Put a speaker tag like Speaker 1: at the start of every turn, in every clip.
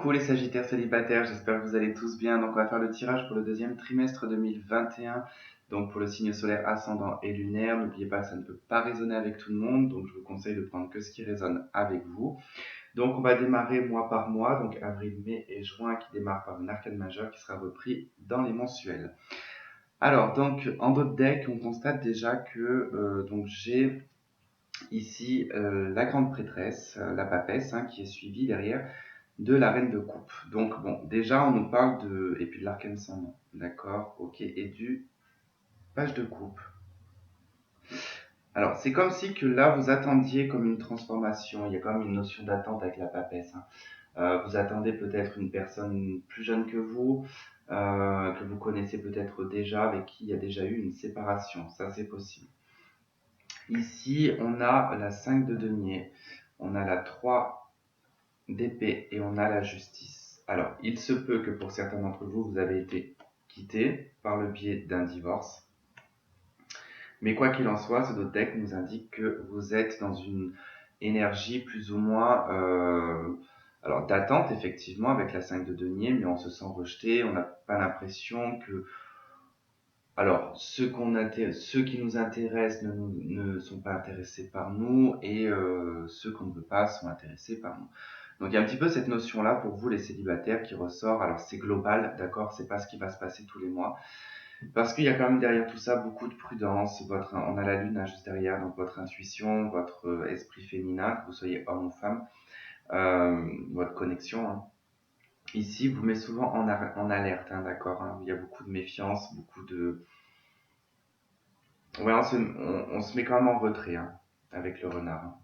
Speaker 1: Coucou les Sagittaires célibataires, j'espère que vous allez tous bien. Donc on va faire le tirage pour le deuxième trimestre 2021, donc pour le signe solaire ascendant et lunaire. N'oubliez pas que ça ne peut pas résonner avec tout le monde, donc je vous conseille de prendre que ce qui résonne avec vous. Donc on va démarrer mois par mois, donc avril, mai et juin qui démarrent par une arcane majeure qui sera repris dans les mensuels. Alors donc en d'autres decks, on constate déjà que donc j'ai ici la grande prêtresse, la papesse, qui est suivie derrière de la reine de coupe. Donc bon, déjà on nous parle de, et puis de l'arcane sans nom, d'accord, ok, et du page de coupe. Alors c'est comme si que là vous attendiez comme une transformation, il y a quand même une notion d'attente avec la papesse. Vous attendez peut-être une personne plus jeune que vous connaissez peut-être déjà, avec qui il y a déjà eu une séparation, ça c'est possible. Ici on a la 5 de denier, on a la 3 d'épée et on a la justice. Alors, il se peut que pour certains d'entre vous, vous avez été quitté par le biais d'un divorce. Mais quoi qu'il en soit, ce deck nous indique que vous êtes dans une énergie plus ou moins alors d'attente, effectivement, avec la 5 de denier, mais on se sent rejeté, on n'a pas l'impression que... Alors, ceux qui nous intéressent ne sont pas intéressés par nous, et ceux qu'on ne veut pas sont intéressés par nous. Donc il y a un petit peu cette notion-là pour vous les célibataires qui ressort. Alors c'est global, d'accord, c'est pas ce qui va se passer tous les mois. Parce qu'il y a quand même derrière tout ça beaucoup de prudence. On a la lune juste derrière, donc votre intuition, votre esprit féminin, que vous soyez homme ou femme, votre connexion. Ici, vous met souvent en alerte, d'accord. Il y a beaucoup de méfiance, beaucoup de... Ouais, on se met quand même en retrait avec le renard.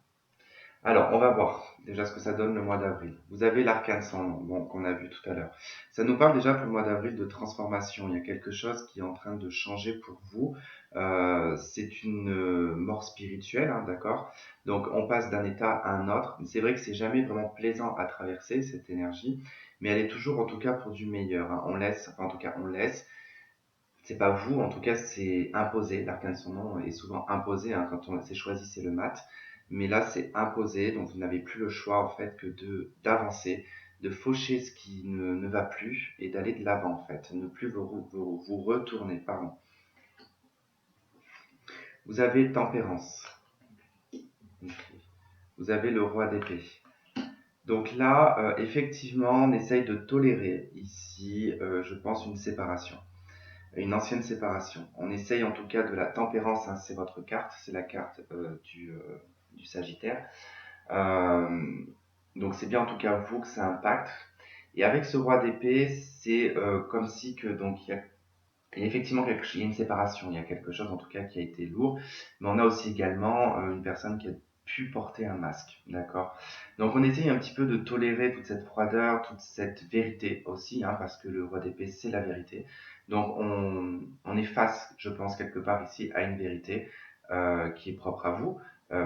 Speaker 1: Alors, on va voir déjà ce que ça donne le mois d'avril. Vous avez l'arcane sans nom, bon, qu'on a vu tout à l'heure. Ça nous parle déjà pour le mois d'avril de transformation. Il y a quelque chose qui est en train de changer pour vous. C'est une mort spirituelle, d'accord. Donc, on passe d'un état à un autre. C'est vrai que c'est jamais vraiment plaisant à traverser cette énergie, mais elle est toujours, en tout cas, pour du meilleur. On laisse, enfin, en tout cas, on laisse. C'est pas vous, en tout cas, c'est imposé. L'arcane sans nom est souvent imposé. Quand on s'est choisi, c'est le mat. Mais là, c'est imposé, donc vous n'avez plus le choix en fait que d'avancer, de faucher ce qui ne va plus et d'aller de l'avant en fait, ne plus vous retourner, pardon. Vous avez tempérance. Vous avez le roi d'épée. Donc là, effectivement, on essaye de tolérer ici, je pense, une séparation. Une ancienne séparation. On essaye en tout cas de la tempérance, c'est votre carte, c'est la carte du Sagittaire. Donc c'est bien en tout cas vous que ça impacte. Et avec ce roi d'épée, c'est comme si que donc il y a effectivement il y a une séparation, il y a quelque chose en tout cas qui a été lourd, mais on a aussi également une personne qui a pu porter un masque, d'accord. Donc on essaye un petit peu de tolérer toute cette froideur, toute cette vérité aussi, parce que le roi d'épée c'est la vérité. Donc on est face, je pense quelque part ici, à une vérité qui est propre à vous,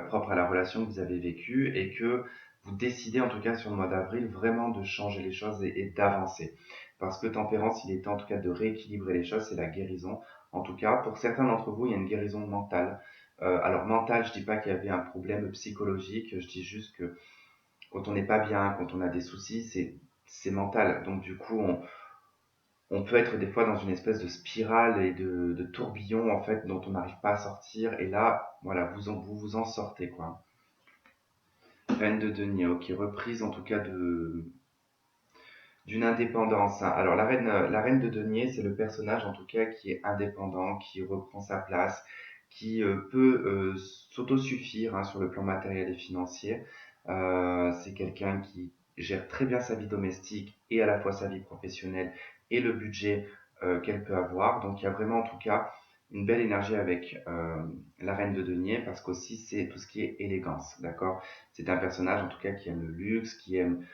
Speaker 1: propre à la relation que vous avez vécue et que vous décidez en tout cas sur le mois d'avril vraiment de changer les choses et d'avancer. Parce que tempérance, il est temps en tout cas de rééquilibrer les choses, c'est la guérison. En tout cas, pour certains d'entre vous, il y a une guérison mentale. Alors mentale, je dis pas qu'il y avait un problème psychologique, je dis juste que quand on n'est pas bien, quand on a des soucis, c'est mental. Donc du coup, on peut être des fois dans une espèce de spirale et de tourbillon en fait dont on n'arrive pas à sortir. Et là, voilà, vous en sortez quoi. Reine de denier, ok, reprise en tout cas d'une indépendance. Alors la reine de denier, c'est le personnage en tout cas qui est indépendant, qui reprend sa place, qui peut s'autosuffire sur le plan matériel et financier. C'est quelqu'un qui gère très bien sa vie domestique et à la fois sa vie professionnelle et le budget qu'elle peut avoir. Donc il y a vraiment en tout cas une belle énergie avec la reine de denier parce qu'aussi c'est tout ce qui est élégance, d'accord. C'est un personnage en tout cas qui aime le luxe, qui aime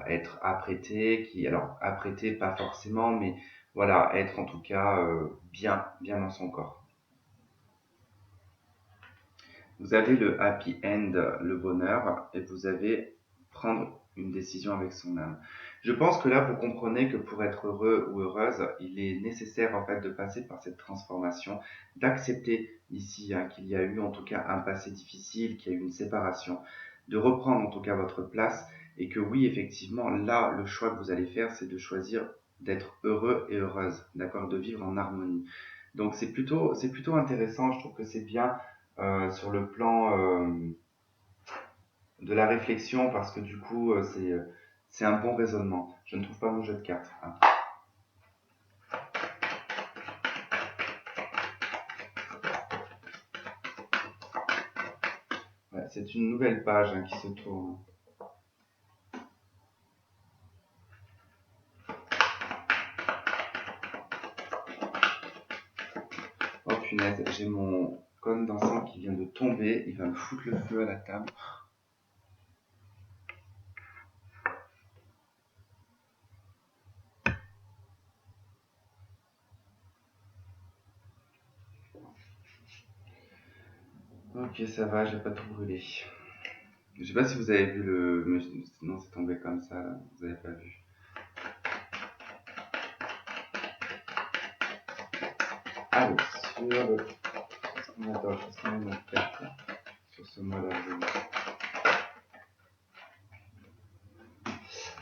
Speaker 1: être apprêté, alors apprêté pas forcément, mais voilà, être en tout cas bien dans son corps. Vous avez le happy end, le bonheur, et vous avez prendre une décision avec son âme. Je pense que là, vous comprenez que pour être heureux ou heureuse, il est nécessaire en fait de passer par cette transformation, d'accepter ici qu'il y a eu en tout cas un passé difficile, qu'il y a eu une séparation, de reprendre en tout cas votre place et que oui, effectivement, là, le choix que vous allez faire, c'est de choisir d'être heureux et heureuse, d'accord, de vivre en harmonie. Donc c'est plutôt intéressant, je trouve que c'est bien sur le plan de la réflexion, parce que du coup, c'est un bon raisonnement. Je ne trouve pas mon jeu de cartes. Ah. Ouais, c'est une nouvelle page hein, qui se tourne. Oh punaise, j'ai mon cône d'encens qui vient de tomber, il va me foutre le feu à la table. Ok, ça va, j'ai pas tout brûlé. Je sais pas si vous avez vu le... Non, c'est tombé comme ça, là. Vous avez pas vu. Allez, sur le... Attends, qu'est-ce qu'on a notre carte là sur ce mois d'avril.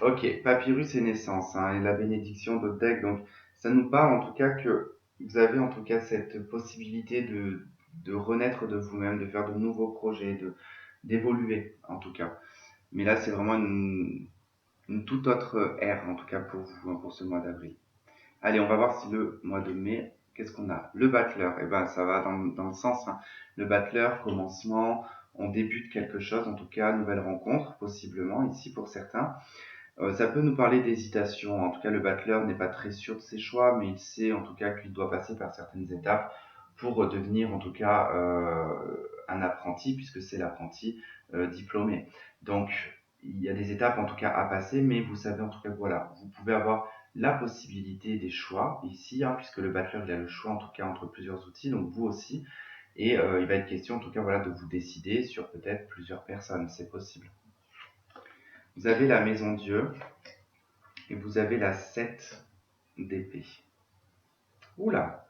Speaker 1: Ok, papyrus et naissance, hein, et la bénédiction d'Odek. Donc, ça nous parle en tout cas que vous avez en tout cas cette possibilité de renaître de vous-même, de faire de nouveaux projets, d'évoluer en tout cas. Mais là, c'est vraiment une toute autre ère en tout cas pour vous, hein, pour ce mois d'avril. Allez, on va voir si le mois de mai, qu'est-ce qu'on a? Le battleur, eh ben ça va dans le sens, hein. Le battleur, commencement, on débute quelque chose, en tout cas, nouvelle rencontre, possiblement, ici pour certains. Ça peut nous parler d'hésitation. En tout cas, le battleur n'est pas très sûr de ses choix, mais il sait en tout cas qu'il doit passer par certaines étapes pour devenir en tout cas un apprenti, puisque c'est l'apprenti diplômé. Donc, il y a des étapes en tout cas à passer, mais vous savez en tout cas, voilà, vous pouvez avoir la possibilité des choix ici, hein, puisque le battleur il a le choix en tout cas entre plusieurs outils, donc vous aussi, et il va être question en tout cas voilà de vous décider sur peut-être plusieurs personnes, c'est possible. Vous avez la maison Dieu, et vous avez la 7 d'épée. Oula,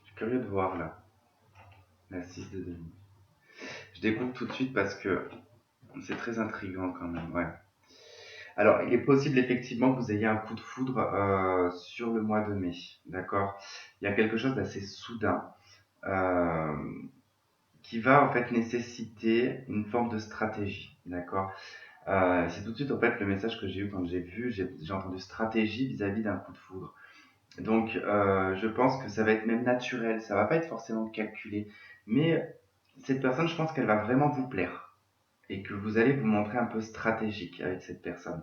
Speaker 1: je suis curieux de voir là. La 6 de demi. Je découvre tout de suite parce que c'est très intriguant quand même. Ouais. Alors, il est possible effectivement que vous ayez un coup de foudre sur le mois de mai. D'accord. Il y a quelque chose d'assez soudain euh, qui va en fait nécessiter une forme de stratégie. D'accord. C'est tout de suite en fait le message que j'ai eu quand j'ai entendu stratégie vis-à-vis d'un coup de foudre. Donc, je pense que ça va être même naturel, ça va pas être forcément calculé. Mais cette personne, je pense qu'elle va vraiment vous plaire et que vous allez vous montrer un peu stratégique avec cette personne.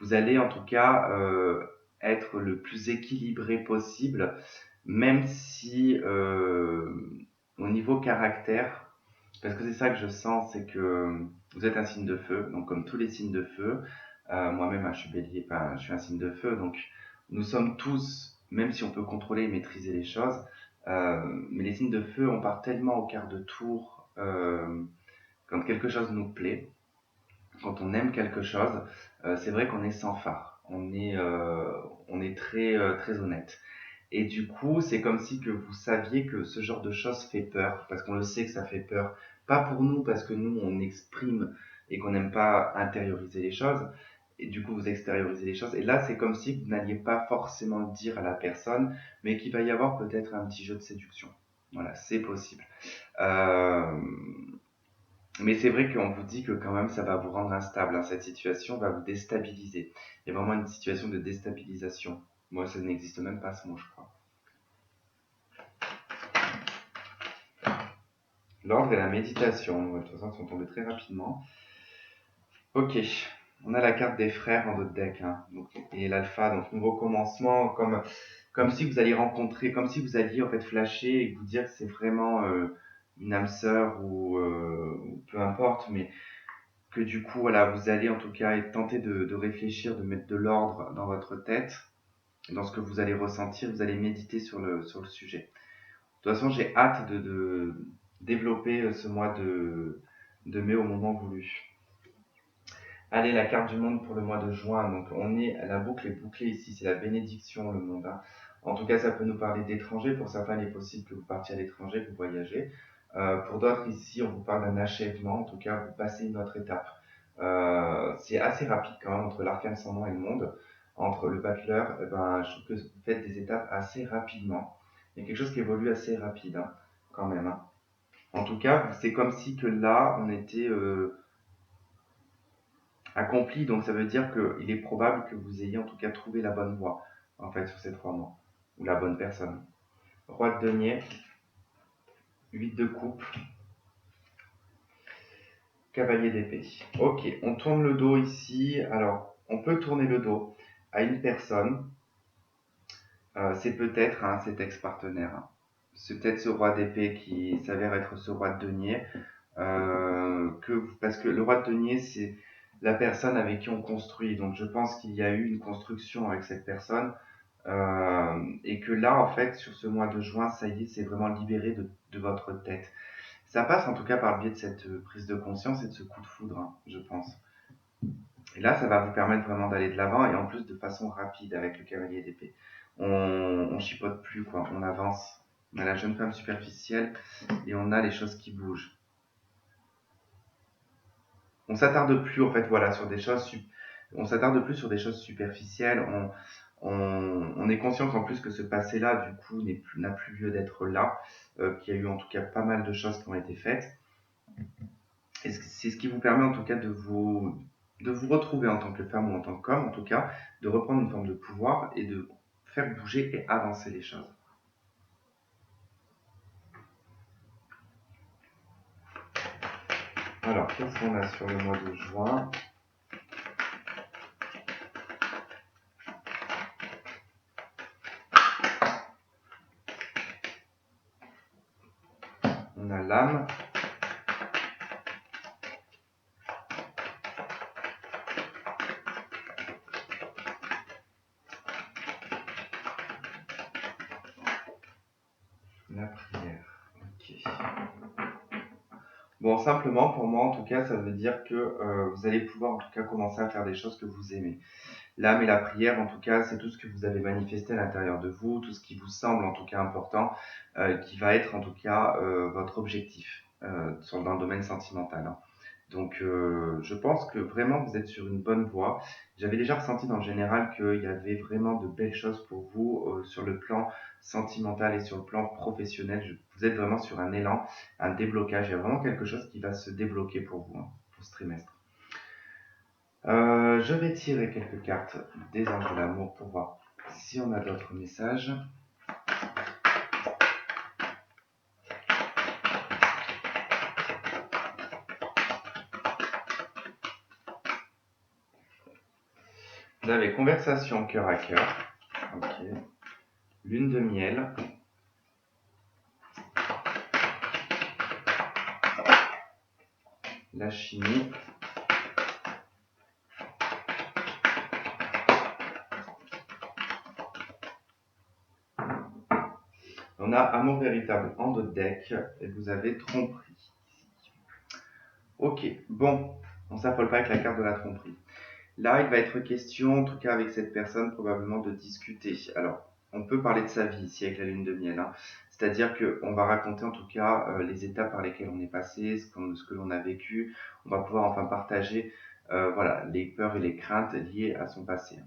Speaker 1: Vous allez en tout cas être le plus équilibré possible, même si au niveau caractère, parce que c'est ça que je sens, c'est que vous êtes un signe de feu, donc comme tous les signes de feu, moi-même je suis bélier, je suis un signe de feu, donc nous sommes tous, même si on peut contrôler et maîtriser les choses, mais les signes de feu, on part tellement au quart de tour quand quelque chose nous plaît, quand on aime quelque chose, c'est vrai qu'on est sans phare, on est très, très honnête. Et du coup, c'est comme si que vous saviez que ce genre de choses fait peur, parce qu'on le sait que ça fait peur. Pas pour nous, parce que nous, on exprime et qu'on n'aime pas intérioriser les choses, et du coup, vous extériorisez les choses. Et là, c'est comme si vous n'alliez pas forcément le dire à la personne, mais qu'il va y avoir peut-être un petit jeu de séduction. Voilà, c'est possible. Euh, mais c'est vrai qu'on vous dit que quand même ça va vous rendre instable, hein. Cette situation va vous déstabiliser. Il y a vraiment une situation de déstabilisation. Moi, ça n'existe même pas ce mot, je crois. L'ordre et la méditation. De toute façon, ils sont tombés très rapidement. Ok, on a la carte des frères en votre deck, hein. Donc, et l'alpha, donc nouveau commencement, comme si vous alliez rencontrer, comme si vous alliez en fait flasher et vous dire que c'est vraiment une âme sœur ou peu importe, mais que du coup, voilà, vous allez en tout cas être tenté de réfléchir, de mettre de l'ordre dans votre tête, dans ce que vous allez ressentir, vous allez méditer sur le sujet. De toute façon, j'ai hâte de développer ce mois de mai au moment voulu. Allez, la carte du monde pour le mois de juin. Donc, la boucle est bouclée ici, c'est la bénédiction, le monde, hein. En tout cas, ça peut nous parler d'étrangers. Pour certains, il est possible que vous partiez à l'étranger, que vous voyagez. Pour d'autres, ici, on vous parle d'un achèvement. En tout cas, vous passez une autre étape. C'est assez rapide quand même entre l'arcane sans nom et le monde. Entre le battleur, eh ben, je trouve que vous faites des étapes assez rapidement. Il y a quelque chose qui évolue assez rapide, hein, quand même. Hein. En tout cas, c'est comme si que là, on était accompli, donc ça veut dire qu'il est probable que vous ayez en tout cas trouvé la bonne voie, en fait, sur ces 3 mois, ou la bonne personne. Roi de denier, 8 de coupe, cavalier d'épée. Ok, on tourne le dos ici. Alors, on peut tourner le dos à une personne. C'est peut-être cet ex-partenaire. Hein. C'est peut-être ce roi d'épée qui s'avère être ce roi de denier. Parce que le roi de denier, c'est la personne avec qui on construit. Donc je pense qu'il y a eu une construction avec cette personne. Et que là, en fait, sur ce mois de juin, ça y est, c'est vraiment libéré de votre tête. Ça passe en tout cas par le biais de cette prise de conscience et de ce coup de foudre, hein, je pense. Et là, ça va vous permettre vraiment d'aller de l'avant et en plus de façon rapide avec le cavalier d'épée. On chipote plus, quoi. On avance. On a la jeune femme superficielle et on a les choses qui bougent. On s'attarde plus, en fait, voilà, sur des choses. On s'attarde plus sur des choses superficielles. On est conscient qu'en plus que ce passé-là, du coup, n'a plus lieu d'être là. Qu'il y a eu en tout cas pas mal de choses qui ont été faites. Et c'est ce qui vous permet en tout cas de vous retrouver en tant que femme ou en tant qu'homme, en tout cas, de reprendre une forme de pouvoir et de faire bouger et avancer les choses. Alors, qu'est-ce qu'on a sur le mois de juin? On a l'âme. La prière. Ok. Bon, simplement, pour moi, en tout cas, ça veut dire que vous allez pouvoir, en tout cas, commencer à faire des choses que vous aimez. L'âme et la prière, en tout cas, c'est tout ce que vous avez manifesté à l'intérieur de vous, tout ce qui vous semble, en tout cas, important, qui va être, en tout cas, votre objectif dans le domaine sentimental. Hein. Donc, je pense que vraiment, vous êtes sur une bonne voie. J'avais déjà ressenti dans le général qu'il y avait vraiment de belles choses pour vous sur le plan sentimental et sur le plan professionnel. Vous êtes vraiment sur un élan, un déblocage. Il y a vraiment quelque chose qui va se débloquer pour vous, hein, pour ce trimestre. Je vais tirer quelques cartes des anges de l'amour pour voir si on a d'autres messages. Vous avez conversation cœur à cœur. Ok. Lune de miel. La chimie. On a amour véritable en dos de deck et vous avez tromperie. Ok, bon, on s'affole pas avec la carte de la tromperie. Là, il va être question, en tout cas avec cette personne, probablement de discuter. Alors, on peut parler de sa vie ici avec la lune de miel. Hein. C'est-à-dire qu'on va raconter en tout cas les étapes par lesquelles on est passé, ce que l'on a vécu. On va pouvoir enfin partager voilà, les peurs et les craintes liées à son passé.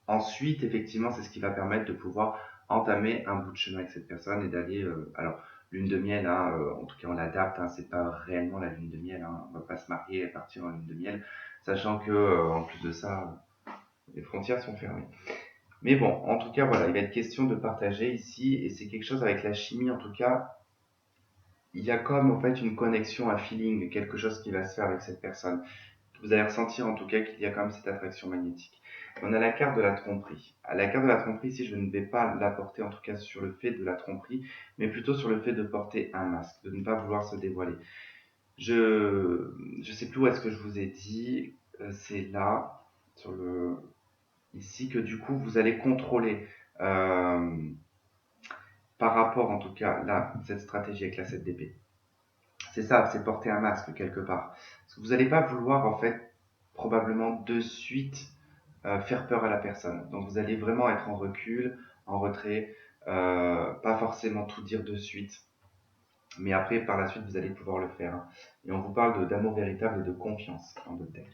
Speaker 1: Ensuite, effectivement, c'est ce qui va permettre de pouvoir entamer un bout de chemin avec cette personne et d'aller. Alors, lune de miel, hein, en tout cas, on l'adapte. Hein, c'est pas réellement la lune de miel. Hein, on va pas se marier et partir en lune de miel, sachant que en plus de ça, les frontières sont fermées. Mais bon, en tout cas, voilà, il va être question de partager ici, et c'est quelque chose avec la chimie. En tout cas, il y a comme en fait une connexion, un feeling, quelque chose qui va se faire avec cette personne. Vous allez ressentir en tout cas qu'il y a quand même cette attraction magnétique. On a la carte de la tromperie. La carte de la tromperie, ici, je ne vais pas la porter en tout cas sur le fait de la tromperie, mais plutôt sur le fait de porter un masque, de ne pas vouloir se dévoiler. Je sais plus où est-ce que je vous ai dit, c'est là, sur le ici, que du coup vous allez contrôler par rapport en tout cas là, cette stratégie avec la 7 d'épée. C'est ça, c'est porter un masque quelque part. Parce que vous n'allez pas vouloir en fait probablement de suite faire peur à la personne. Donc vous allez vraiment être en recul, en retrait, pas forcément tout dire de suite. Mais après, par la suite, vous allez pouvoir le faire, hein. Et on vous parle d'amour véritable et de confiance dans votre deck.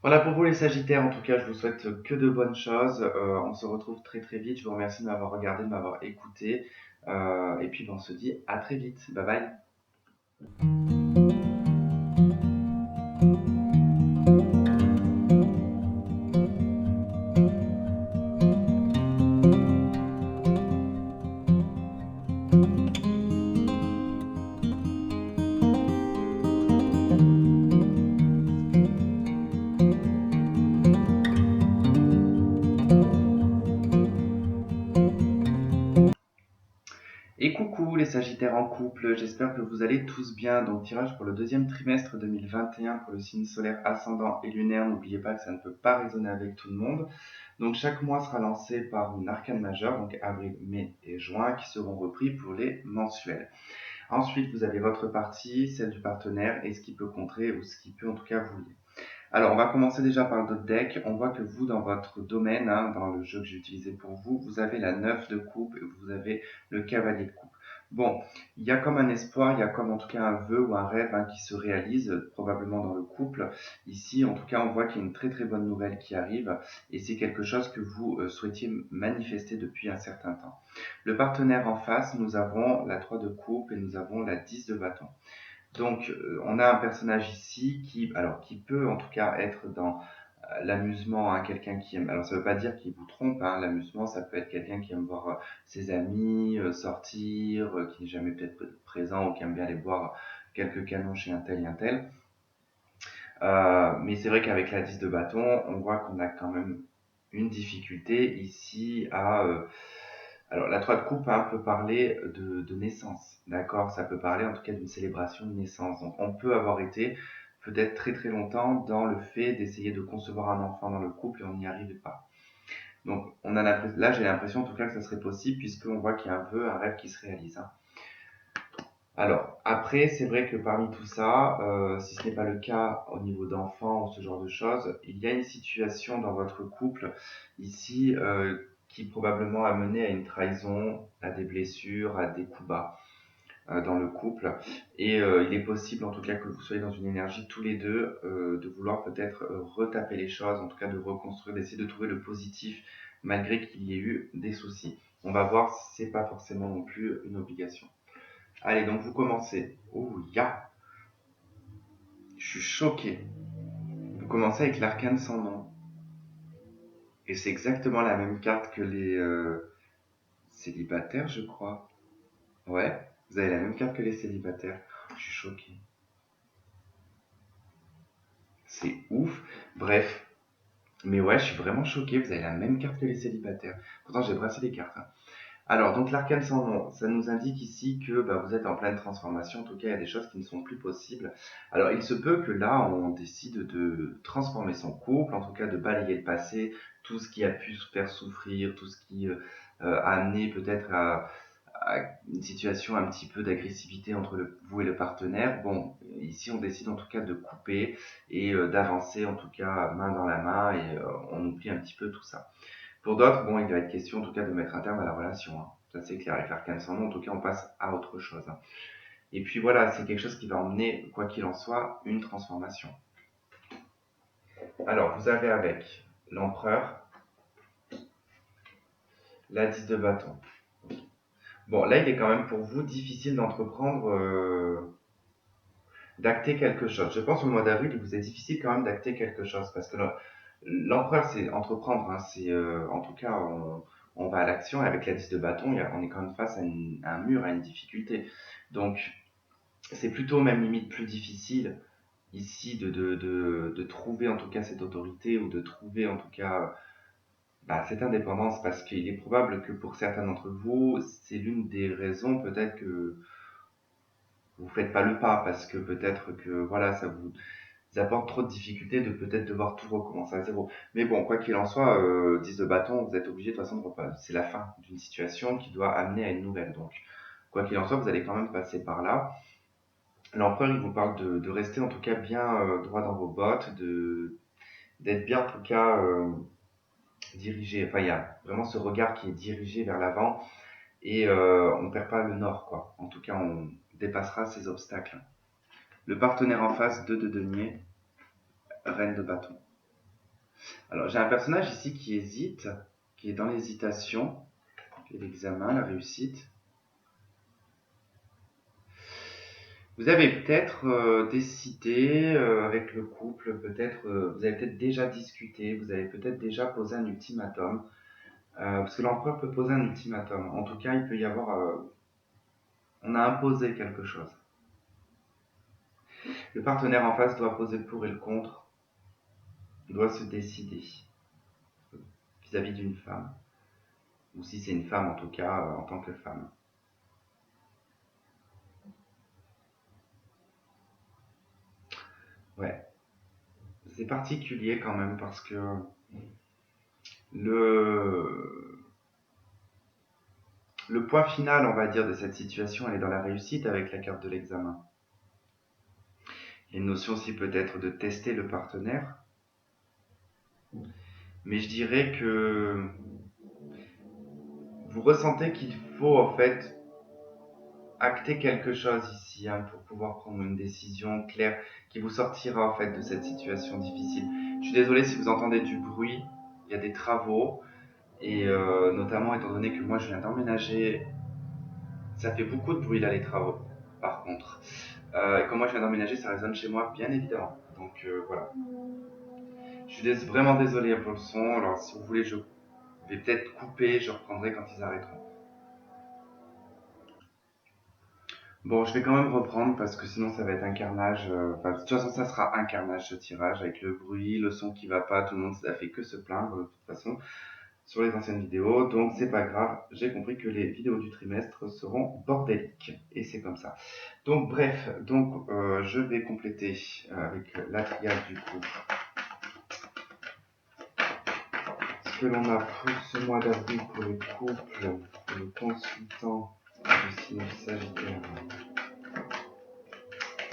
Speaker 1: Voilà pour vous les Sagittaires, en tout cas je vous souhaite que de bonnes choses. On se retrouve très très vite. Je vous remercie de m'avoir regardé, de m'avoir écouté. Et puis on se dit à très vite. Bye bye. Et coucou les Sagittaires en couple, j'espère que vous allez tous bien. Donc tirage pour le deuxième trimestre 2021 pour le signe solaire ascendant et lunaire. N'oubliez pas que ça ne peut pas résonner avec tout le monde. Donc chaque mois sera lancé par une arcane majeure, donc avril, mai et juin, qui seront repris pour les mensuels. Ensuite, vous avez votre partie, celle du partenaire, et ce qui peut contrer ou ce qui peut en tout cas vous lier. Alors, on va commencer déjà par le deck. On voit que vous, dans votre domaine, hein, dans le jeu que j'ai utilisé pour vous, vous avez la 9 de coupe et vous avez le cavalier de coupe. Bon, il y a comme un espoir, il y a comme en tout cas un vœu ou un rêve, hein, qui se réalise, probablement dans le couple. Ici, en tout cas, on voit qu'il y a une très très bonne nouvelle qui arrive et c'est quelque chose que vous souhaitiez manifester depuis un certain temps. Le partenaire en face, nous avons la 3 de coupe et nous avons la 10 de bâton. Donc, on a un personnage ici qui peut en tout cas être dans l'amusement, hein, quelqu'un qui aime. Alors, ça ne veut pas dire qu'il vous trompe, hein, l'amusement, ça peut être quelqu'un qui aime voir ses amis sortir, qui n'est jamais peut-être présent ou qui aime bien aller boire quelques canons chez un tel et un tel. Mais c'est vrai qu'avec la 10 de bâton, on voit qu'on a quand même une difficulté ici à alors, la 3 de coupe, hein, peut parler de naissance, d'accord? Ça peut parler en tout cas d'une célébration de naissance. Donc, on peut avoir été peut-être très très longtemps dans le fait d'essayer de concevoir un enfant dans le couple et on n'y arrivait pas. Donc, là, j'ai l'impression en tout cas que ça serait possible puisqu'on voit qu'il y a un vœu, un rêve qui se réalise, hein. Alors, après, c'est vrai que parmi tout ça, si ce n'est pas le cas au niveau d'enfants ou ce genre de choses, il y a une situation dans votre couple ici qui probablement a mené à une trahison, à des blessures, à des coups bas dans le couple. Et il est possible en tout cas que vous soyez dans une énergie tous les deux de vouloir peut-être retaper les choses, en tout cas de reconstruire, d'essayer de trouver le positif malgré qu'il y ait eu des soucis. On va voir si c'est pas forcément non plus une obligation. Allez, donc vous commencez. Oh, ya! Je suis choqué. Vous commencez avec l'arcane sans nom. Et c'est exactement la même carte que les célibataires, je crois. Ouais, vous avez la même carte que les célibataires. Je suis choqué. C'est ouf. Bref. Mais ouais, je suis vraiment choqué. Vous avez la même carte que les célibataires. Pourtant, j'ai brassé les cartes, hein. Alors, donc l'arcane sans nom, ça nous indique ici que vous êtes en pleine transformation. En tout cas, il y a des choses qui ne sont plus possibles. Alors, il se peut que là, on décide de transformer son couple, en tout cas de balayer le passé, tout ce qui a pu se faire souffrir, tout ce qui a amené peut-être à une situation un petit peu d'agressivité entre vous et le partenaire. Bon, ici, on décide en tout cas de couper et d'avancer, en tout cas main dans la main, et on oublie un petit peu tout ça. Pour d'autres, bon, il va être question en tout cas de mettre un terme à la relation, hein. Ça c'est clair, avec l'arcane sans nom, en tout cas on passe à autre chose, hein. Et puis voilà, c'est quelque chose qui va emmener, quoi qu'il en soit, une transformation. Alors, vous avez avec l'empereur, la 10 de bâton. Bon, là il est quand même pour vous difficile d'entreprendre, d'acter quelque chose. Je pense au mois d'avril, il vous est difficile quand même d'acter quelque chose, parce que l'empereur c'est entreprendre, hein, c'est en tout cas on va à l'action, et avec la 10 de bâton, on est quand même face à un mur, à une difficulté. Donc c'est plutôt même limite plus difficile ici de trouver en tout cas cette autorité ou de trouver en tout cas cette indépendance, parce qu'il est probable que pour certains d'entre vous, c'est l'une des raisons peut-être que vous faites pas le pas, parce que peut-être que voilà, ça vous apporte trop de difficultés de peut-être devoir tout recommencer à zéro. Mais bon, quoi qu'il en soit, 10 de bâton, vous êtes obligé de toute façon de repas. C'est la fin d'une situation qui doit amener à une nouvelle. Donc, quoi qu'il en soit, vous allez quand même passer par là. L'empereur, il vous parle de rester en tout cas bien droit dans vos bottes, d'être bien en tout cas dirigé. Enfin, il y a vraiment ce regard qui est dirigé vers l'avant et on perd pas le nord, quoi. En tout cas, on dépassera ces obstacles. Le partenaire en face, 2 de denier, reine de bâton. Alors, j'ai un personnage ici qui hésite, qui est dans l'hésitation, l'examen, la réussite. Vous avez peut-être décidé avec le couple, peut-être, vous avez peut-être déjà discuté, vous avez peut-être déjà posé un ultimatum, parce que l'empereur peut poser un ultimatum. En tout cas, il peut y avoir, on a imposé quelque chose. Le partenaire en face doit poser le pour et le contre, il doit se décider vis-à-vis d'une femme, ou si c'est une femme en tout cas, en tant que femme. Ouais, c'est particulier quand même parce que le, le point final, on va dire, de cette situation, elle est dans la réussite avec la carte de l'examen. Il y a une notion aussi peut-être de tester le partenaire, mais je dirais que vous ressentez qu'il faut en fait acter quelque chose ici pour pouvoir prendre une décision claire qui vous sortira en fait de cette situation difficile. Je suis désolé si vous entendez du bruit, il y a des travaux et notamment étant donné que moi je viens d'emménager, ça fait beaucoup de bruit là les travaux par contre. Et comme moi je viens d'emménager, ça résonne chez moi bien évidemment. Donc voilà. Je suis vraiment désolé pour le son, alors si vous voulez je vais peut-être couper, je reprendrai quand ils arrêteront. Bon, je vais quand même reprendre parce que sinon ça va être un carnage. Enfin, de toute façon, ça sera un carnage ce tirage avec le bruit, le son qui va pas, tout le monde a fait que se plaindre de toute façon sur les anciennes vidéos. Donc c'est pas grave, j'ai compris que les vidéos du trimestre seront bordéliques et c'est comme ça. Donc bref, je vais compléter avec la triade du coup. Ce que l'on a pour ce mois d'avril pour le couple, pour le consultant du signe du Sagittaire.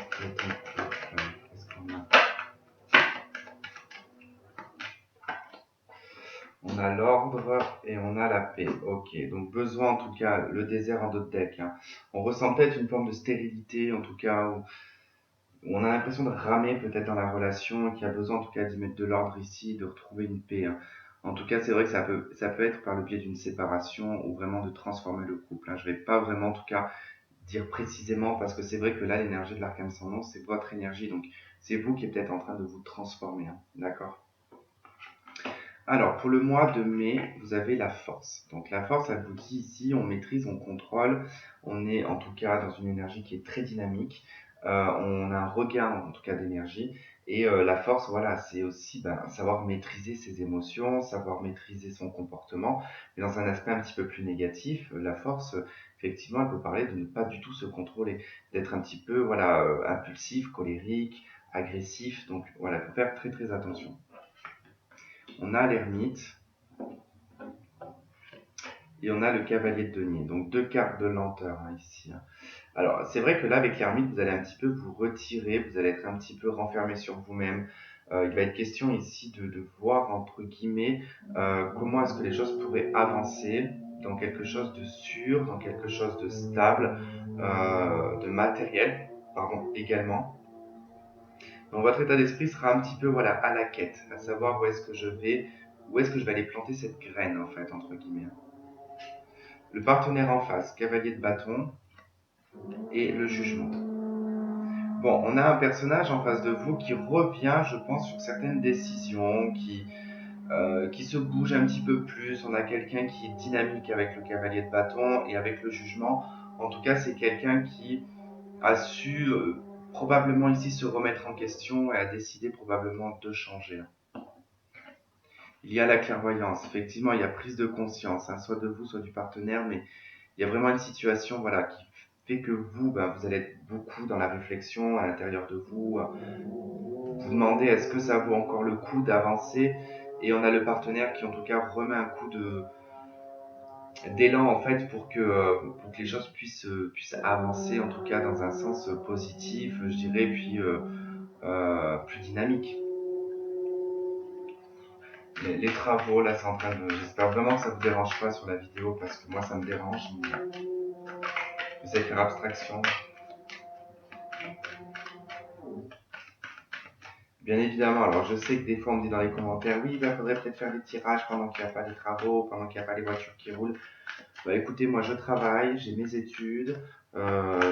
Speaker 1: Qu'est-ce qu'on a? On a l'ordre et on a la paix. Ok, donc besoin en tout cas, le désert en d'autres decks. On ressent peut-être une forme de stérilité, en tout cas, où on a l'impression de ramer peut-être dans la relation, qu'il y a besoin en tout cas d'y mettre de l'ordre ici, de retrouver une paix. En tout cas, c'est vrai que ça peut être par le biais d'une séparation ou vraiment de transformer le couple. Je vais pas vraiment en tout cas dire précisément parce que c'est vrai que là, l'énergie de l'arcane sans nom, c'est votre énergie. Donc, c'est vous qui êtes peut-être en train de vous transformer. D'accord? Alors, pour le mois de mai, vous avez la force. Donc, la force, elle vous dit ici, on maîtrise, on contrôle. On est en tout cas dans une énergie qui est très dynamique. On a un regain en tout cas d'énergie. Et la force, voilà, c'est aussi savoir maîtriser ses émotions, savoir maîtriser son comportement. Mais dans un aspect un petit peu plus négatif, la force, effectivement, elle peut parler de ne pas du tout se contrôler, d'être un petit peu, voilà, impulsif, colérique, agressif. Donc, voilà, il faut faire très très attention. On a l'ermite et on a le cavalier de denier. Donc deux cartes de lenteur ici. Alors c'est vrai que là avec l'ermite vous allez un petit peu vous retirer, vous allez être un petit peu renfermé sur vous-même. Il va être question ici de voir entre guillemets comment est-ce que les choses pourraient avancer dans quelque chose de sûr, dans quelque chose de stable, de matériel, pardon, également. Donc votre état d'esprit sera un petit peu voilà à la quête, à savoir où est-ce que je vais, où est-ce que je vais aller planter cette graine en fait entre guillemets. Le partenaire en face, cavalier de bâton et le jugement. Bon, on a un personnage en face de vous qui revient, je pense, sur certaines décisions, qui se bouge un petit peu plus. On a quelqu'un qui est dynamique avec le cavalier de bâton et avec le jugement. En tout cas, c'est quelqu'un qui a su probablement ici se remettre en question et a décidé probablement de changer. Il y a la clairvoyance, effectivement, il y a prise de conscience, soit de vous, soit du partenaire, mais il y a vraiment une situation voilà, qui fait que vous, vous allez être beaucoup dans la réflexion à l'intérieur de vous. Vous demandez est-ce que ça vaut encore le coup d'avancer et on a le partenaire qui en tout cas remet un coup d'élan en fait pour que les choses puissent avancer en tout cas dans un sens positif, je dirais, puis plus dynamique. Les travaux, là, c'est en train de... J'espère vraiment que ça vous dérange pas sur la vidéo, parce que moi, ça me dérange. J'essaie de faire abstraction. Bien évidemment, alors je sais que des fois on me dit dans les commentaires, oui, il faudrait peut-être faire des tirages pendant qu'il n'y a pas les travaux, pendant qu'il n'y a pas les voitures qui roulent. Bah écoutez, moi je travaille, j'ai mes études,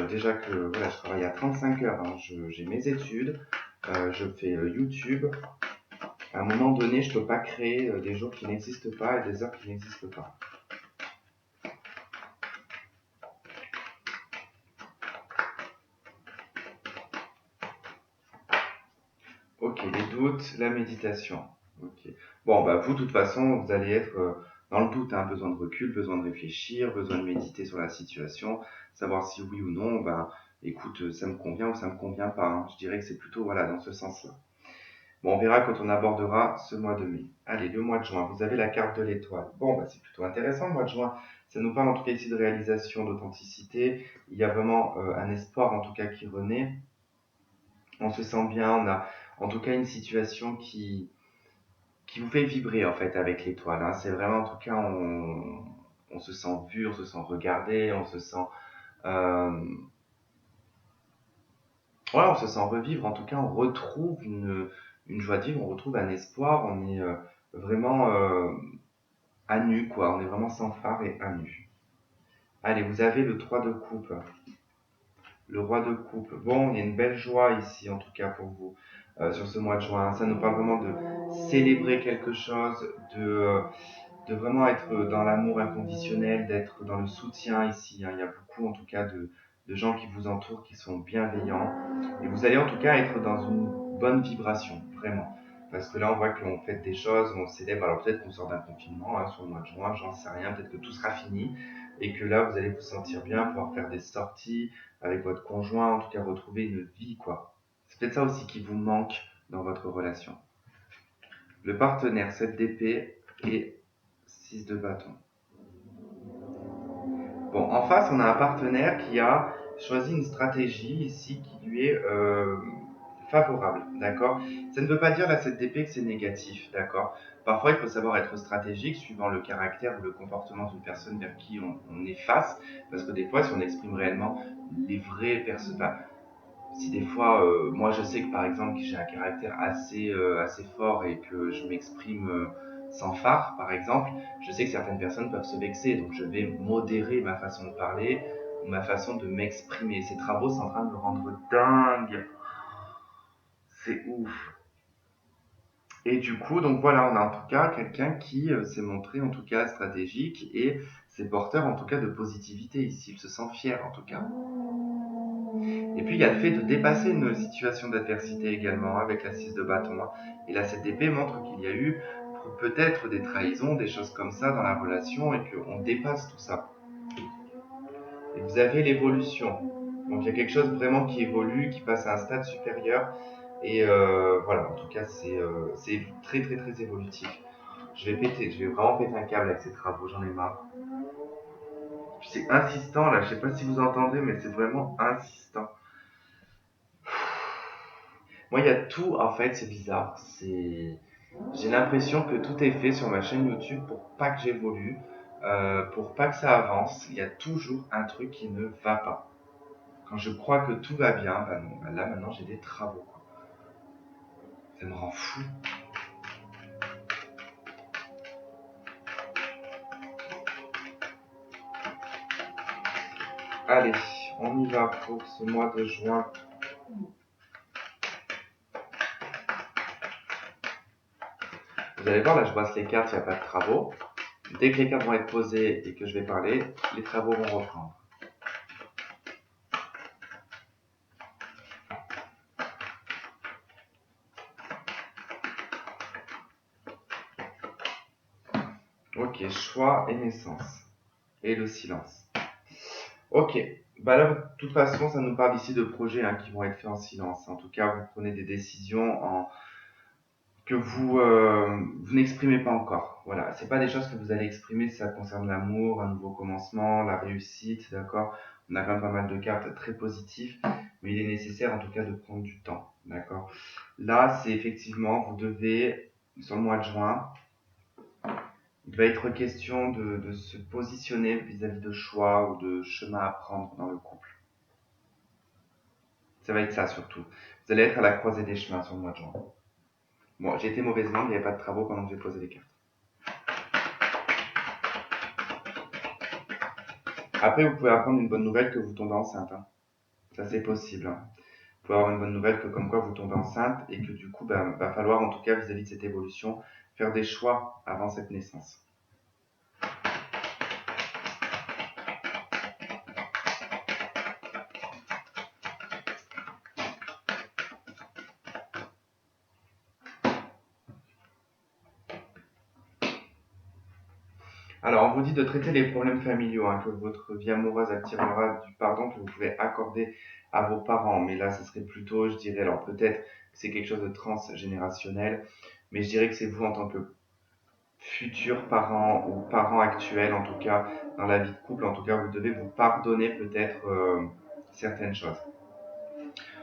Speaker 1: déjà que voilà, je travaille à 35 heures, hein, j'ai mes études, je fais YouTube. À un moment donné, je ne peux pas créer des jours qui n'existent pas et des heures qui n'existent pas. Ok, les doutes, la méditation. Ok. Bon, bah vous, de toute façon, vous allez être dans le doute, hein, besoin de recul, besoin de réfléchir, besoin de méditer sur la situation, savoir si oui ou non, bah écoute, ça me convient ou ça me convient pas, hein. Je dirais que c'est plutôt voilà dans ce sens-là. Bon, on verra quand on abordera ce mois de mai. Allez, le mois de juin, vous avez la carte de l'étoile. Bon, bah c'est plutôt intéressant le mois de juin. Ça nous parle en tout cas ici de réalisation, d'authenticité. Il y a vraiment un espoir en tout cas qui renaît. On se sent bien, on a en tout cas une situation qui vous fait vibrer en fait avec l'étoile, hein. C'est vraiment en tout cas on se sent vu, on se sent regardé, on se sent euh, on se sent revivre. En tout cas, on retrouve une joie de vivre, on retrouve un espoir. On est vraiment à nu quoi. On est vraiment sans phare et à nu. Allez, vous avez le 3 de coupe, le roi de coupe. Bon, il y a une belle joie ici en tout cas pour vous sur ce mois de juin. Ça nous parle vraiment de célébrer quelque chose, de vraiment être dans l'amour inconditionnel, d'être dans le soutien ici, hein. Il y a beaucoup en tout cas de gens qui vous entourent, qui sont bienveillants. Et vous allez en tout cas être dans une bonne vibration, vraiment. Parce que là, on voit qu'on fait des choses, on célèbre. Alors peut-être qu'on sort d'un confinement hein, sur le mois de juin, j'en sais rien. Peut-être que tout sera fini et que là, vous allez vous sentir bien, pouvoir faire des sorties avec votre conjoint, en tout cas retrouver une vie, quoi. C'est peut-être ça aussi qui vous manque dans votre relation. Le partenaire, 7 d'épée et 6 de bâton. Bon, en face, on a un partenaire qui a choisi une stratégie ici qui lui est favorable, d'accord. Ça ne veut pas dire la 7 d'épée que c'est négatif, d'accord. Parfois, il faut savoir être stratégique suivant le caractère ou le comportement d'une personne vers qui on est face, parce que des fois, si on exprime réellement les vraies personnes, enfin, si des fois, moi je sais que par exemple que j'ai un caractère assez fort et que je m'exprime sans phare, par exemple, je sais que certaines personnes peuvent se vexer, donc je vais modérer ma façon de parler ou ma façon de m'exprimer. Ces travaux sont en train de me rendre dingue. C'est ouf. Et du coup, donc voilà, on a en tout cas quelqu'un qui s'est montré en tout cas stratégique et c'est porteur en tout cas de positivité ici. Il se sent fier en tout cas. Et puis il y a le fait de dépasser une situation d'adversité également avec la 6 de bâton, hein. Et la 7 d'épée montre qu'il y a eu peut-être des trahisons, des choses comme ça dans la relation et qu'on dépasse tout ça. Et vous avez l'évolution. Donc il y a quelque chose vraiment qui évolue, qui passe à un stade supérieur. Et voilà, en tout cas c'est très très très évolutif. Je vais vraiment péter un câble avec ces travaux, j'en ai marre. C'est insistant là, je sais pas si vous entendez, mais c'est vraiment insistant. Moi, il y a tout, en fait, c'est bizarre. J'ai l'impression que tout est fait sur ma chaîne YouTube pour pas que j'évolue, pour pas que ça avance. Il y a toujours un truc qui ne va pas. Quand je crois que tout va bien, bah non, bah là maintenant j'ai des travaux, quoi. Ça me rend fou. Allez, on y va pour ce mois de juin. Vous allez voir, là je passe les cartes, il n'y a pas de travaux. Dès que les cartes vont être posées et que je vais parler, les travaux vont reprendre. Ok, choix et naissance. Et le silence. Ok, bah là, de toute façon, ça nous parle ici de projets hein, qui vont être faits en silence. En tout cas, vous prenez des décisions que vous n'exprimez pas encore. Voilà, c'est pas des choses que vous allez exprimer si ça concerne l'amour, un nouveau commencement, la réussite, d'accord. On a quand même pas mal de cartes très positives, mais il est nécessaire en tout cas de prendre du temps, d'accord. Là, c'est effectivement, vous devez, sur le mois de juin, Il va être question de se positionner vis-à-vis de choix ou de chemins à prendre dans le couple. Ça va être ça surtout. Vous allez être à la croisée des chemins sur le mois de juin. Bon, j'ai été mauvaise langue, il n'y avait pas de travaux pendant que j'ai posé les cartes. Après, vous pouvez apprendre une bonne nouvelle que vous tombez enceinte, hein. Ça, c'est possible, hein. Vous pouvez avoir une bonne nouvelle que comme quoi vous tombez enceinte et que du coup, va falloir, en tout cas vis-à-vis de cette évolution, faire des choix avant cette naissance. Alors, on vous dit de traiter les problèmes familiaux, hein, que votre vie amoureuse attirera du pardon que vous pouvez accorder à vos parents. Mais là, ce serait plutôt, je dirais, alors peut-être que c'est quelque chose de transgénérationnel, mais je dirais que c'est vous en tant que futurs parents ou parents actuels, en tout cas, dans la vie de couple, en tout cas, vous devez vous pardonner peut-être certaines choses.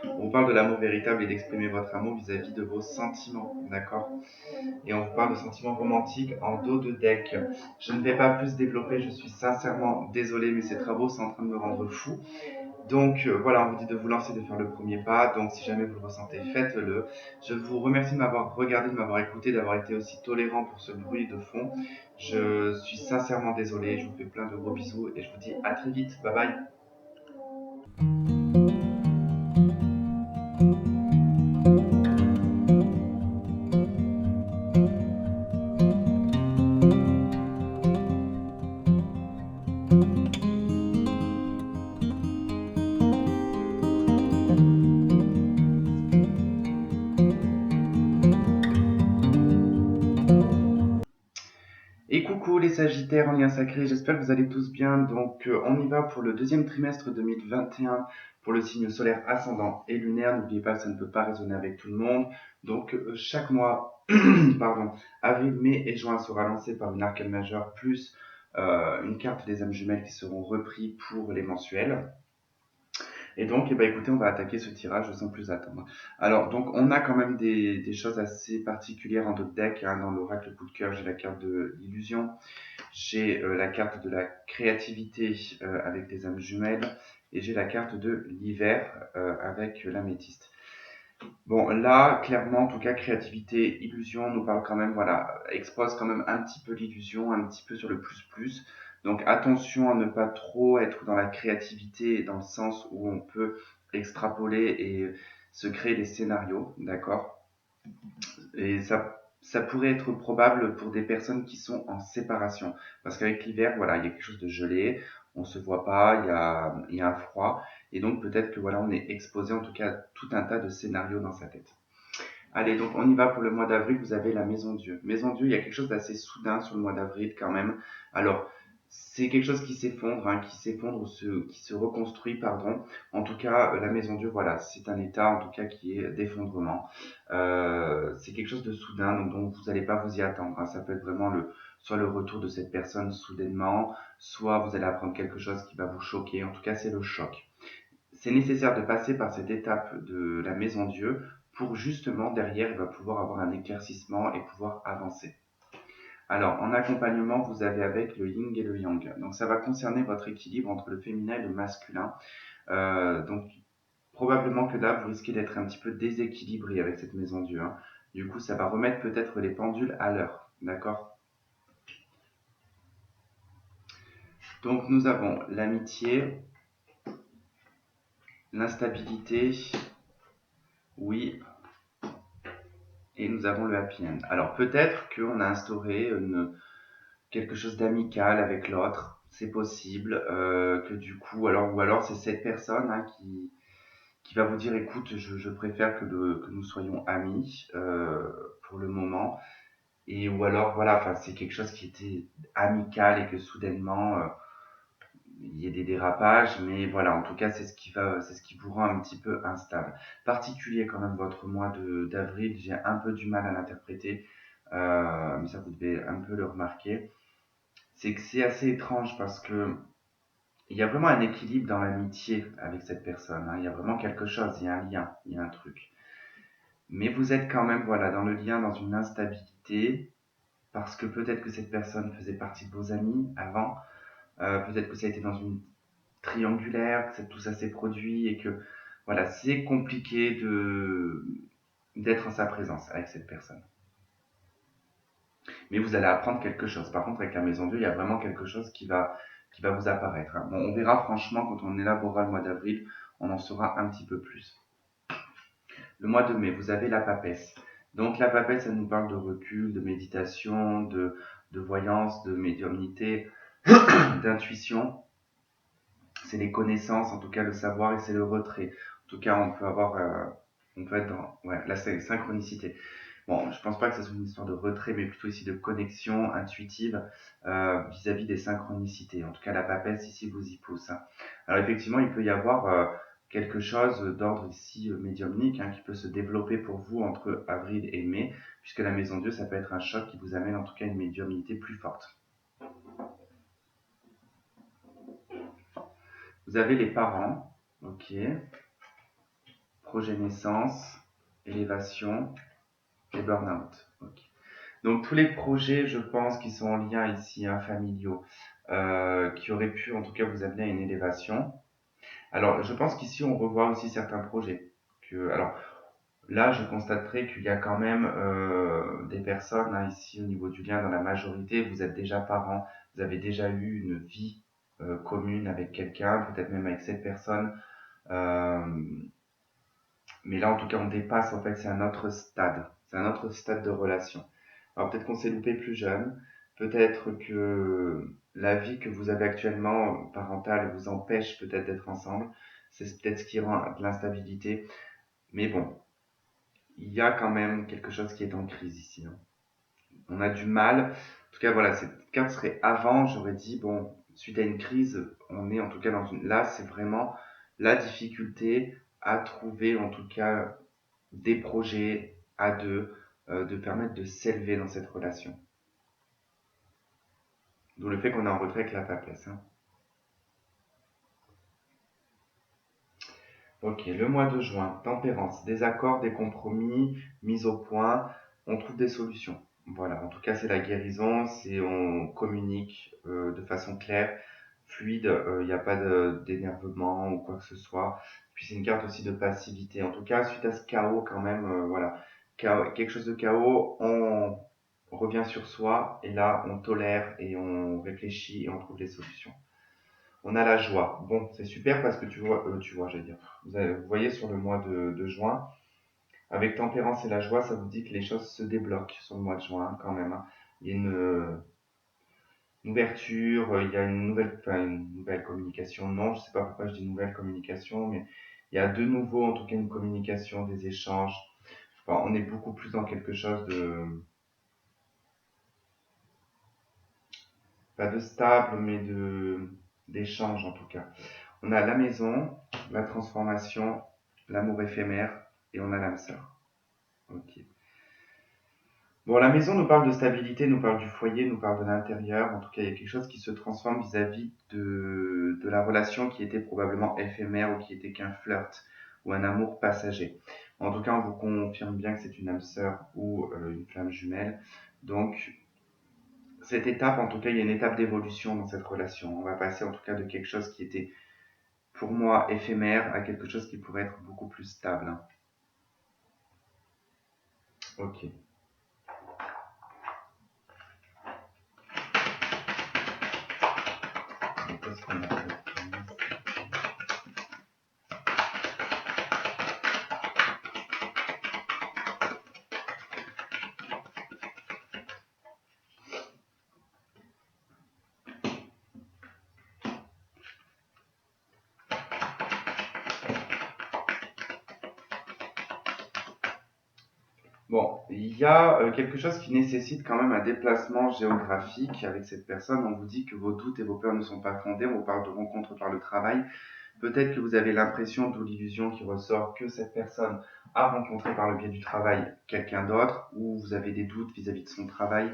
Speaker 1: On vous parle de l'amour véritable et d'exprimer votre amour vis-à-vis de vos sentiments, d'accord? Et on vous parle de sentiments romantiques en dos de deck. Je ne vais pas plus développer, je suis sincèrement désolé, mais ces travaux sont en train de me rendre fou. Donc voilà, on vous dit de vous lancer, de faire le premier pas. Donc si jamais vous le ressentez, faites-le. Je vous remercie de m'avoir regardé, de m'avoir écouté, d'avoir été aussi tolérant pour ce bruit de fond. Je suis sincèrement désolé, je vous fais plein de gros bisous et je vous dis à très vite. Bye bye. Et coucou les Sagittaires en lien sacré, j'espère que vous allez tous bien. Donc on y va pour le deuxième trimestre 2021 pour le signe solaire ascendant et lunaire. N'oubliez pas, ça ne peut pas résonner avec tout le monde. Donc chaque mois, pardon, avril, mai et juin sera lancé par une arcane majeure plus une carte des âmes jumelles qui seront repris pour les mensuels. Et donc, eh ben, écoutez, on va attaquer ce tirage sans plus attendre. Alors, donc, on a quand même des choses assez particulières en d'autres decks, hein. Dans l'oracle coup de cœur, j'ai la carte de l'illusion, j'ai la carte de la créativité avec des âmes jumelles, et j'ai la carte de l'hiver avec l'améthyste. Bon, là, clairement, en tout cas, créativité, illusion nous parle quand même, voilà, expose quand même un petit peu l'illusion, un petit peu sur le plus-plus. Donc attention à ne pas trop être dans la créativité, dans le sens où on peut extrapoler et se créer des scénarios, d'accord? Et ça pourrait être probable pour des personnes qui sont en séparation. Parce qu'avec l'hiver, voilà, il y a quelque chose de gelé, on se voit pas, il y a un froid. Et donc peut-être que voilà, on est exposé en tout cas à tout un tas de scénarios dans sa tête. Allez, donc on y va pour le mois d'avril, vous avez la Maison Dieu. Maison Dieu, il y a quelque chose d'assez soudain sur le mois d'avril quand même. Alors, c'est quelque chose qui s'effondre, hein, qui se reconstruit, pardon. En tout cas, la Maison Dieu, voilà, c'est un état en tout cas qui est d'effondrement. C'est quelque chose de soudain, donc dont vous n'allez pas vous y attendre, hein. Ça peut être vraiment soit le retour de cette personne soudainement, soit vous allez apprendre quelque chose qui va vous choquer. En tout cas, c'est le choc. C'est nécessaire de passer par cette étape de la Maison Dieu pour justement derrière il va pouvoir avoir un éclaircissement et pouvoir avancer. Alors en accompagnement vous avez avec le yin et le yang. Donc ça va concerner votre équilibre entre le féminin et le masculin. Donc probablement que là vous risquez d'être un petit peu déséquilibré avec cette Maison Dieu, hein. Du coup ça va remettre peut-être les pendules à l'heure. D'accord? Donc nous avons l'amitié, l'instabilité, oui, et nous avons le happy end. Alors peut-être qu'on a instauré quelque chose d'amical avec l'autre, c'est possible, que du coup, ou alors c'est cette personne, hein, qui va vous dire, écoute, je préfère que nous soyons amis pour le moment, et ou alors voilà, enfin c'est quelque chose qui était amical et que soudainement il y ait des dérapages, mais voilà, en tout cas c'est ce qui vous rend un petit peu instable. Particulier quand même votre mois d'avril, j'ai un peu du mal à l'interpréter, mais ça vous devez un peu le remarquer. C'est que c'est assez étrange parce que il y a vraiment un équilibre dans l'amitié avec cette personne, hein. Il y a vraiment quelque chose, il y a un lien, il y a un truc. Mais vous êtes quand même, voilà, dans le lien, dans une instabilité, parce que peut-être que cette personne faisait partie de vos amis avant, peut-être que ça a été dans une triangulaire, que tout ça s'est produit et que voilà, c'est compliqué d'être en sa présence avec cette personne. Mais vous allez apprendre quelque chose. Par contre, avec la maison 2, il y a vraiment quelque chose qui va vous apparaître, hein. Bon, on verra franchement quand on élaborera le mois d'avril, on en saura un petit peu plus. Le mois de mai, vous avez la papesse. Donc la papesse, ça nous parle de recul, de méditation, de voyance, de médiumnité, d'intuition. C'est les connaissances, en tout cas le savoir, et c'est le retrait. En tout cas, on peut être dans la synchronicité. Bon, je pense pas que ce soit une histoire de retrait, mais plutôt ici de connexion intuitive vis-à-vis des synchronicités. En tout cas, la papesse ici vous y pousse, hein. Alors effectivement, il peut y avoir quelque chose d'ordre ici médiumnique, hein, qui peut se développer pour vous entre avril et mai, puisque la maison Dieu, ça peut être un choc qui vous amène en tout cas une médiumnité plus forte. Vous avez les parents, ok, projet naissance, élévation et burn-out. Ok. Donc tous les projets, je pense, qui sont en lien ici, hein, familiaux, qui auraient pu en tout cas vous amener à une élévation. Alors je pense qu'ici on revoit aussi certains projets. Alors là, je constaterai qu'il y a quand même des personnes, hein, ici au niveau du lien dans la majorité, vous êtes déjà parents, vous avez déjà eu une vie commune avec quelqu'un, peut-être même avec cette personne. Euh, mais là, en tout cas, on dépasse, en fait, c'est un autre stade. C'est un autre stade de relation. Alors peut-être qu'on s'est loupé plus jeune, peut-être que la vie que vous avez actuellement, parentale, vous empêche peut-être d'être ensemble. C'est peut-être ce qui rend de l'instabilité. Mais bon, il y a quand même quelque chose qui est en crise ici, hein. On a du mal. En tout cas, voilà, cette carte serait avant, j'aurais dit, bon, suite à une crise, on est en tout cas dans une... Là, c'est vraiment la difficulté à trouver, en tout cas, des projets à deux, de permettre de s'élever dans cette relation. D'où le fait qu'on est en retrait avec la papesse, hein. Ok, le mois de juin, tempérance, des accords, des compromis, mise au point, on trouve des solutions. Voilà, en tout cas c'est la guérison, c'est on communique de façon claire, fluide, il n'y a pas d'énervement ou quoi que ce soit. Puis c'est une carte aussi de passivité. En tout cas, suite à ce chaos quand même, voilà, quelque chose de chaos, on revient sur soi et là on tolère et on réfléchit et on trouve des solutions. On a la joie. Bon, c'est super parce que j'allais dire, vous voyez sur le mois de juin, avec tempérance et la joie, ça vous dit que les choses se débloquent sur le mois de juin, hein, quand même, hein. Il y a une ouverture, il y a une nouvelle communication. Non, je sais pas pourquoi je dis nouvelle communication, mais il y a de nouveau, en tout cas, une communication, des échanges. Enfin, on est beaucoup plus dans quelque chose pas de stable, mais d'échange en tout cas. On a la maison, la transformation, l'amour éphémère et on a l'âme sœur. Ok. Bon, la maison nous parle de stabilité, nous parle du foyer, nous parle de l'intérieur. En tout cas, il y a quelque chose qui se transforme vis-à-vis de la relation qui était probablement éphémère ou qui était qu'un flirt ou un amour passager. En tout cas, on vous confirme bien que c'est une âme sœur ou une flamme jumelle. Donc, cette étape, en tout cas, il y a une étape d'évolution dans cette relation. On va passer en tout cas de quelque chose qui était pour moi éphémère à quelque chose qui pourrait être beaucoup plus stable, hein. Ok. Donc, qu'est-ce qu'on a fait? Bon, il y a quelque chose qui nécessite quand même un déplacement géographique avec cette personne. On vous dit que vos doutes et vos peurs ne sont pas fondés. On vous parle de rencontres par le travail. Peut-être que vous avez l'impression, d'où l'illusion qui ressort, que cette personne a rencontré par le biais du travail quelqu'un d'autre, ou vous avez des doutes vis-à-vis de son travail.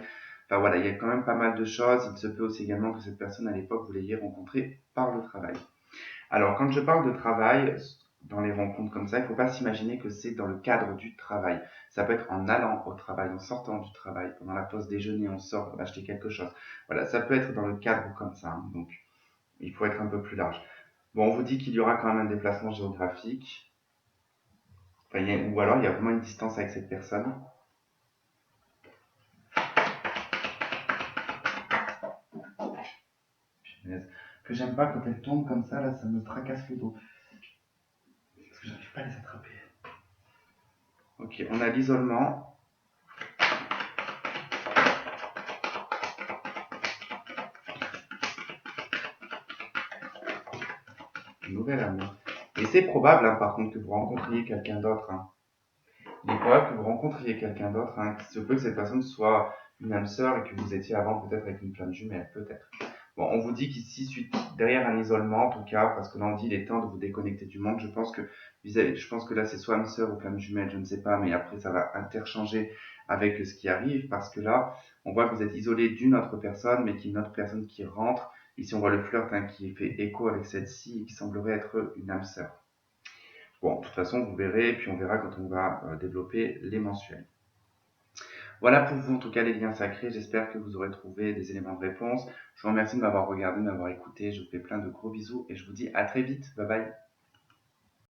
Speaker 1: Enfin voilà, il y a quand même pas mal de choses. Il se peut aussi également que cette personne à l'époque vous l'ayez rencontrée par le travail. Alors, quand je parle de travail, dans les rencontres comme ça, il ne faut pas s'imaginer que c'est dans le cadre du travail. Ça peut être en allant au travail, en sortant du travail, pendant la pause déjeuner, on sort acheter quelque chose. Voilà, ça peut être dans le cadre comme ça, hein. Donc il faut être un peu plus large. Bon, on vous dit qu'il y aura quand même un déplacement géographique, enfin, ou alors il y a vraiment une distance avec cette personne. Que j'aime pas quand elles tombent comme ça, là, ça me tracasse le dos. Parce que j'arrive pas à les attraper. Ok, on a l'isolement. Nouvel amour. Et c'est probable, hein, par contre, que vous rencontriez quelqu'un d'autre, hein. Il est probable que vous rencontriez quelqu'un d'autre, hein. Il se peut que cette personne soit une âme sœur et que vous étiez avant peut-être avec une flamme jumelle, peut-être. Bon, on vous dit qu'ici, derrière un isolement, en tout cas, parce que là on dit il est temps de vous déconnecter du monde, je pense que là c'est soit âme sœur ou flamme jumelle, je ne sais pas, mais après ça va interchanger avec ce qui arrive, parce que là, on voit que vous êtes isolé d'une autre personne, mais qu'il y a une autre personne qui rentre. Ici, on voit le flirt, hein, qui fait écho avec celle-ci et qui semblerait être une âme sœur. Bon, de toute façon, vous verrez, et puis on verra quand on va développer les mensuels. Voilà pour vous, en tout cas, les liens sacrés. J'espère que vous aurez trouvé des éléments de réponse. Je vous remercie de m'avoir regardé, de m'avoir écouté. Je vous fais plein de gros bisous et je vous dis à très vite. Bye bye.